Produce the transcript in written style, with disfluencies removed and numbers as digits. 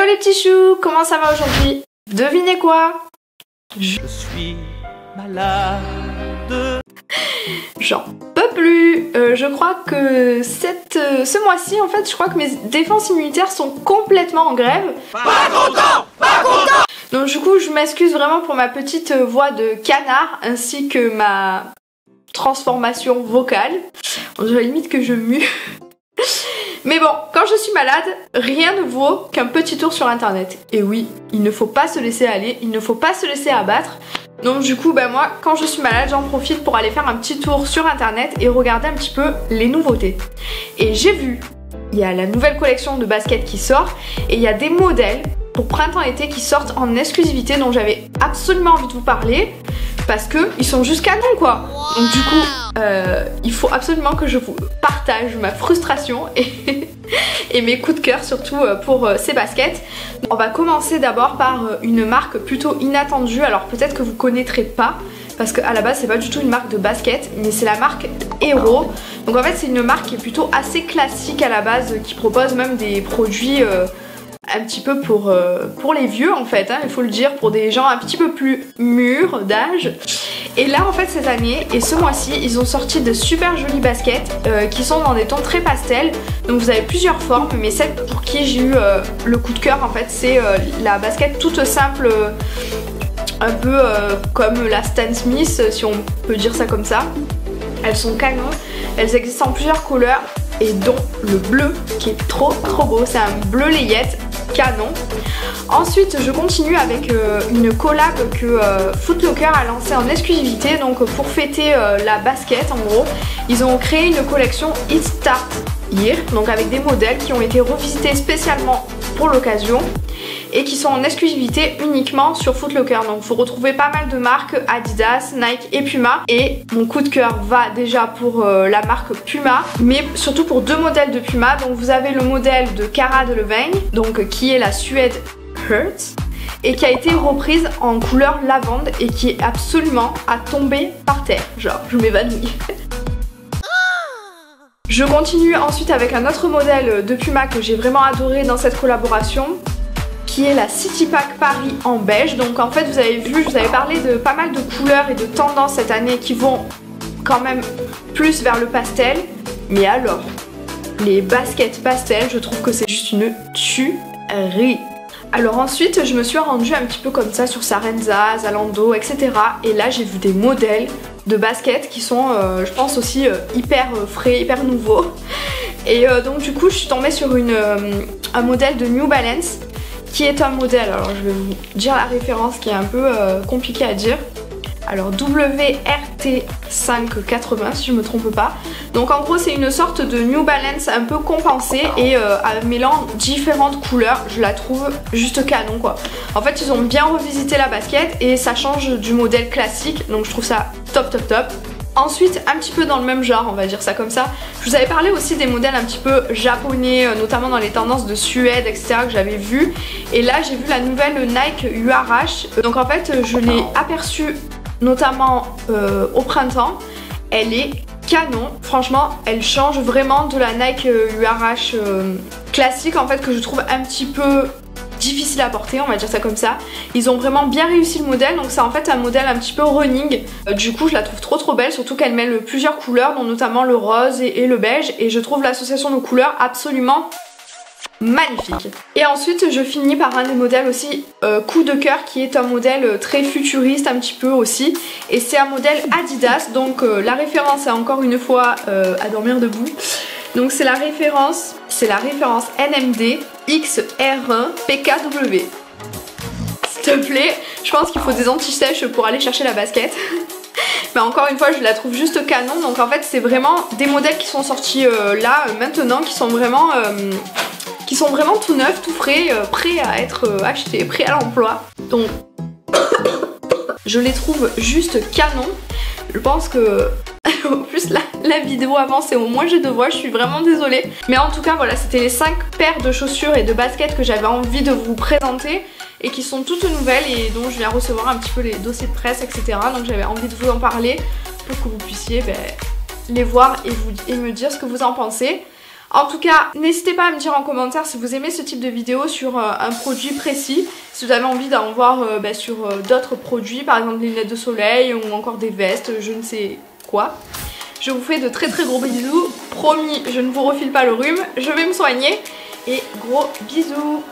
Hello les petits choux, comment ça va aujourd'hui? Devinez quoi? Je suis malade. J'en peux plus. Je crois que ce mois-ci, en fait, je crois que mes défenses immunitaires sont complètement en grève. Pas content. Donc du coup, je m'excuse vraiment pour ma petite voix de canard, ainsi que ma transformation vocale. On dirait limite que je mue. Mais bon, quand je suis malade, rien ne vaut qu'un petit tour sur internet. Et oui, il ne faut pas se laisser aller, il ne faut pas se laisser abattre. Donc du coup, moi, quand je suis malade, j'en profite pour aller faire un petit tour sur internet et regarder un petit peu les nouveautés. Et j'ai vu, il y a la nouvelle collection de baskets qui sort et il y a des modèles pour printemps-été qui sortent en exclusivité dont j'avais absolument envie de vous parler parce que ils sont juste canons quoi. Donc du coup, il faut absolument que je vous partage ma frustration et mes coups de cœur surtout pour ces baskets. On va commencer d'abord par une marque plutôt inattendue, alors peut-être que vous connaîtrez pas parce qu'à la base c'est pas du tout une marque de basket mais c'est la marque Hero. Donc en fait c'est une marque qui est plutôt assez classique à la base, qui propose même des produits un petit peu pour les vieux en fait, hein, il faut le dire, pour des gens un petit peu plus mûrs d'âge. Et là en fait cette année et ce mois-ci ils ont sorti de super jolies baskets qui sont dans des tons très pastels. Donc vous avez plusieurs formes, mais celle pour qui j'ai eu le coup de cœur en fait c'est la basket toute simple, un peu comme la Stan Smith si on peut dire ça comme ça. Elles sont canons, elles existent en plusieurs couleurs et dont le bleu qui est trop beau, c'est un bleu layette canon. Ensuite je continue avec une collab que Foot Locker a lancée en exclusivité, donc pour fêter la basket en gros. Ils ont créé une collection It Start Here, donc avec des modèles qui ont été revisités spécialement pour l'occasion et qui sont en exclusivité uniquement sur Foot Locker. Donc vous retrouvez pas mal de marques, Adidas, Nike et Puma. Et mon coup de cœur va déjà pour la marque Puma, mais surtout pour deux modèles de Puma. Donc vous avez le modèle de Cara Delevingne, donc qui est la Suede Hurts, et qui a été reprise en couleur lavande et qui est absolument à tomber par terre. Genre je m'évanouis. Je continue ensuite avec un autre modèle de Puma que j'ai vraiment adoré dans cette collaboration, qui est la City Pack Paris en beige. Donc en fait vous avez vu, je vous avais parlé de pas mal de couleurs et de tendances cette année qui vont quand même plus vers le pastel. Mais alors, les baskets pastel, je trouve que c'est juste une tuerie. Alors ensuite je me suis rendue un petit peu comme ça sur Sarenza, Zalando, etc. Et là j'ai vu des modèles de baskets qui sont je pense aussi hyper frais, hyper nouveaux. Et donc du coup je suis tombée sur un modèle de New Balance qui est un modèle, alors je vais vous dire la référence qui est un peu compliqué à dire. Alors WRT580 si je me trompe pas. Donc en gros c'est une sorte de New Balance un peu compensée et mêlant différentes couleurs. Je la trouve juste canon quoi. En fait ils ont bien revisité la basket et ça change du modèle classique, donc je trouve ça top. Ensuite, un petit peu dans le même genre, on va dire ça comme ça, je vous avais parlé aussi des modèles un petit peu japonais, notamment dans les tendances de Suède, etc. que j'avais vu. Et là, j'ai vu la nouvelle Nike URH. Donc en fait, je l'ai aperçue notamment au printemps. Elle est canon. Franchement, elle change vraiment de la Nike URH classique en fait, que je trouve un petit peu difficile à porter, on va dire ça comme ça. Ils ont vraiment bien réussi le modèle, donc c'est en fait un modèle un petit peu running. Du coup je la trouve trop belle, surtout qu'elle mêle plusieurs couleurs, dont notamment le rose et le beige, et je trouve l'association de couleurs absolument magnifique. Et ensuite je finis par un des modèles aussi coup de cœur, qui est un modèle très futuriste un petit peu aussi, et c'est un modèle Adidas. Donc la référence est encore une fois à dormir debout. Donc c'est la référence NMD XR1 PKW. S'il te plaît, je pense qu'il faut des anti-sèches pour aller chercher la basket. Mais encore une fois, je la trouve juste canon. Donc en fait, c'est vraiment des modèles qui sont sortis là, maintenant, qui sont vraiment tout neufs, tout frais, prêts à être achetés, prêts à l'emploi. Donc je les trouve juste canon. Je pense que en plus la vidéo avance et au moins j'ai deux voix, je suis vraiment désolée. Mais en tout cas voilà, c'était les 5 paires de chaussures et de baskets que j'avais envie de vous présenter et qui sont toutes nouvelles et dont je viens recevoir un petit peu les dossiers de presse, etc. Donc j'avais envie de vous en parler pour que vous puissiez les voir et me dire ce que vous en pensez. En tout cas, n'hésitez pas à me dire en commentaire si vous aimez ce type de vidéo sur un produit précis. Si vous avez envie d'en voir sur d'autres produits, par exemple des lunettes de soleil ou encore des vestes, je ne sais quoi. Je vous fais de très gros bisous. Promis, je ne vous refile pas le rhume. Je vais me soigner et gros bisous.